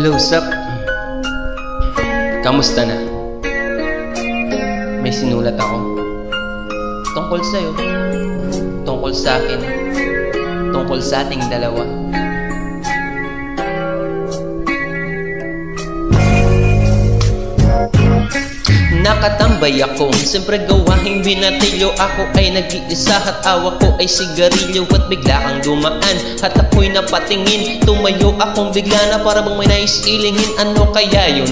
Hello, sup? Kamusta na? May sinulat ako tungkol sa'yo, tungkol sa akin, tungkol sa ating dalawa. Nakatambay ako, siyempre gawaing binatilyo. Ako ay nag-iisa at awak ko ay sigarilyo. At bigla kang dumaan at ako'y napatingin. Tumayo akong bigla na para bang may nais ilingin. Ano kaya yun?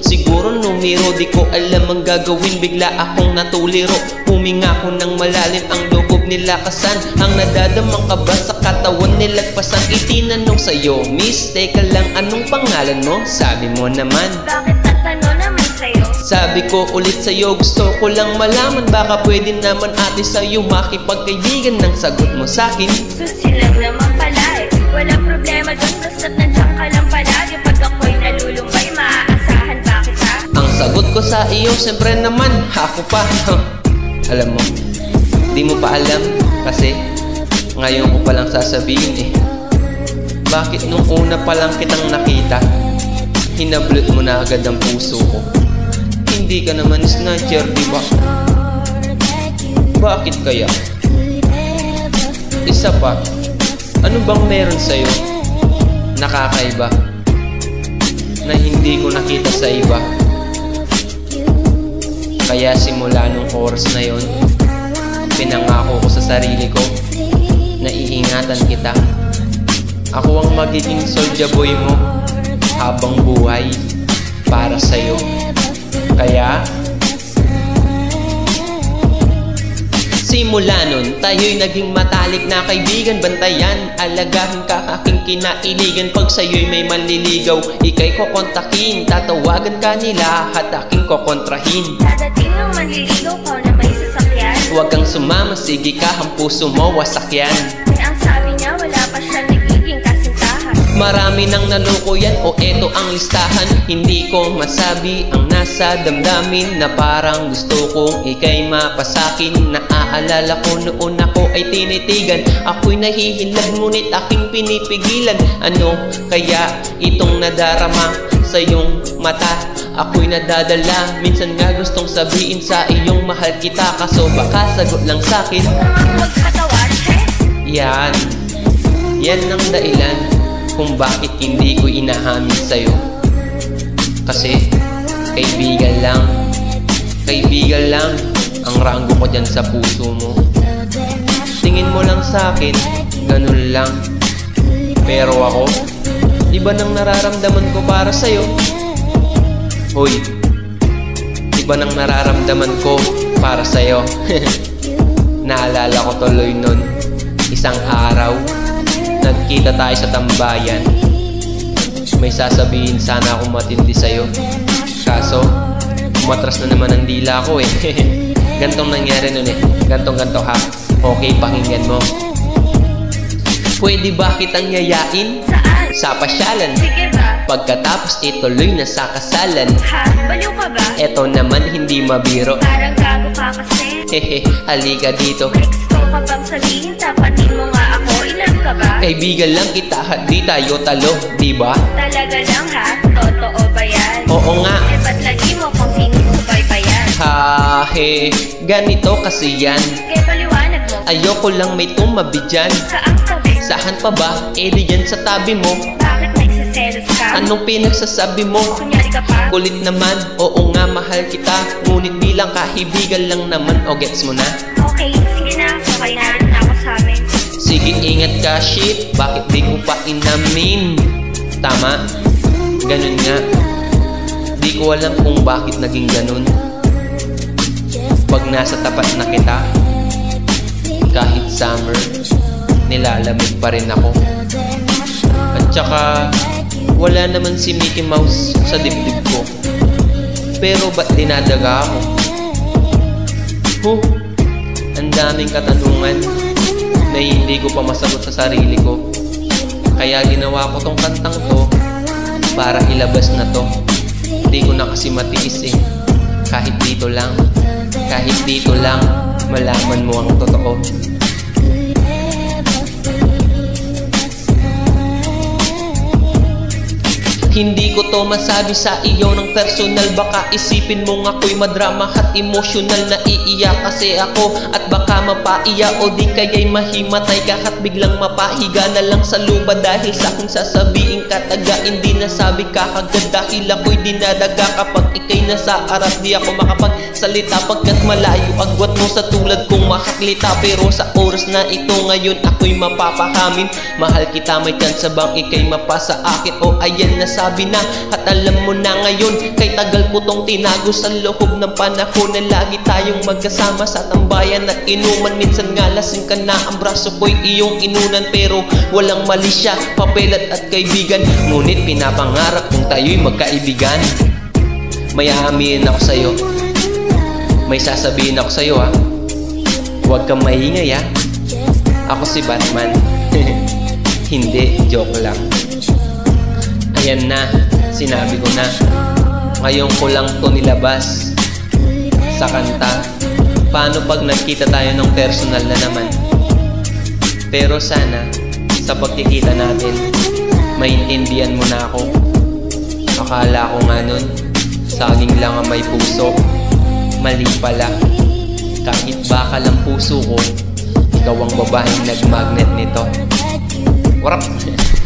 Siguro numero, di ko alam ang gagawin. Bigla akong natuliro, huminga ko ng malalim. Ang loob nilakasan, ang nadadamang kaba sa katawan nilagpasan. Itinanong sa'yo, miss, teka lang, anong pangalan mo? Sabi mo naman, bakit tatanong naman sa'yo? Sabi ko ulit sa'yo, gusto ko lang malaman. Baka pwede naman ate sa'yo makipagkaibigan. Ng sagot mo sa'kin, susi lang naman pala eh. Walang problema dun, basta't nandiyan ka lang palagi. Pag ako'y nalulumbay, maaasahan ba kita? ang sagot ko sa iyo, siyempre naman, ako pa. Alam mo, di mo pa alam kasi ngayon ko palang sasabihin eh. Bakit nung una pa lang kitang nakita, hinablot mo na agad ang puso ko? Hindi ka naman snatcher, diba? Bakit kaya? Isa pa, ano bang meron sa'yo nakakaiba na hindi ko nakita sa iba? Kaya simula nung oras na yon, pinangako ko sa sarili ko na iingatan kita. Ako ang magiging soldier boy mo habang buhay para sa'yo. Kaya simula nun, tayo'y naging matalik na kaibigan. Bantayan, alagahin ka, aking kinailigan. Pag sa'yo'y may manliligaw, ika'y kokontakin. Tatawagan ka nila at aking kokontrahin. Dadating ng manliligaw ko na may sasakyan. Huwag kang sumama, sige ka, ang puso mo wasak yan. Eh, ang sabi niya, wala pa siya nagiging kasintahan. Marami nang naloko yan, o eto ang listahan. Hindi ko masabi ang nasa damdamin, na parang gusto kong ika'y mapasakin. Naaalala ko noon ako ay tinitigan, ako'y nahihilag ngunit aking pinipigilan. Ano kaya itong nadarama sa iyong mata? Ako'y nadadala, minsan nga gustong sabihin sa iyong mahal kita. Kaso baka sagot lang sa'kin, Huwag katawarin, he? yan ang dahilan kung bakit hindi ko inahamin sa'yo. Kasi kaibigan lang ang ranggo ko dyan sa puso mo. Tingin mo lang sa'kin, ganun lang. Pero ako, iba nang nararamdaman ko para sa'yo. Hoy, iba nang nararamdaman ko para sa'yo. Naalala ko tuloy nun, isang araw nagkita tayo sa tambayan. May sasabihin sana akong matindi sa'yo, kaso umatras na naman ang dila ko eh. Gantong nangyari nun eh, ganto ha. Okay, pakinggan mo. Pwede ba kitang yayain Saan? sa pasyalan? Sige ba? Pagkatapos ituloy na sa kasalan. Ha? Baliw ka ba? Eto naman hindi mabiro. Parang gago ka kasi. Hehe, halika dito. Ex ko ka bang sabihin? Tapatin mo nga ako. Ilan ka ba? Kaibigan lang kita at di tayo talo, diba? Talaga lang ha? Totoo ba yan? Oo nga. Eh ba't lagi mo kung sinusubay pa yan? Ganito kasi yan. Kaya paliwanag mo. Ayoko lang may tumabi dyan. Saan tabi? Saan pa ba? Eh di dyan sa tabi mo. Bakit nagsiselos ka? Anong pinagsasabi mo? Kunyari ka pa? Kulit naman, oo nga mahal kita. Ngunit bilang kaibigan lang naman, o gets mo na? Okay, sige na. Okay na rin ako sa amin. Sige ingat ka shit, bakit di ko pa inamin? Tama, ganun nga. Di ko alam kung bakit naging ganun. Pag nasa tapat na kita, kahit summer, nilalamig pa rin ako. At saka, wala naman si Mickey Mouse sa dibdib ko. Pero ba't dinadaga ako? Ang daming katanungan na hindi ko pa masagot sa sarili ko. Kaya ginawa ko tong kantang to para ilabas na to. Di ko na kasi matiis eh. Kahit dito lang malaman mo ang totoo. ko to masabi sa iyo ng personal. Baka isipin mong ako'y madrama at emosyonal. Naiiyak kasi ako at baka mapaiya o di kaya'y mahimatay ka at biglang mapahiga na lang sa lupa dahil sa aking sasabihin kataga. Hindi nasabi ka kagad dahil ako'y dinadaga. Kapag ika'y nasa harap di ako makapagsalita pagkat malayo agwat mo sa tulad kong makaklita. Pero sa oras na ito ngayon ako'y mapapahamin. Mahal kita, may chance bang ika'y mapasa akin? O ayan nasabi na at alam mo na ngayon. Kay tagal ko tong tinago sa loob ng panahon na lagi tayong magkasama sa tambayan at inuman. Minsan nga lasing ka na, ang braso ko'y iyong inunan. Pero walang mali siya, papelat at kaibigan. Ngunit pinapangarap kong tayo'y magkaibigan. May aaminin ako sa'yo, may sasabihin ako sa'yo ha. Huwag kang maingay ha. Ako si Batman. Hindi, joke lang. Ayan na, sinabi ko na. Ngayon ko lang to nilabas sa kanta. Paano pag nagkita tayo ng personal na naman? Pero sana sa pagkikita natin maintindihan mo na ako. Akala ko nga nun saging lang ang may puso. Mali pala. Kahit bakal ang puso ko, ikaw ang babaeng nagmagnet nito. What up?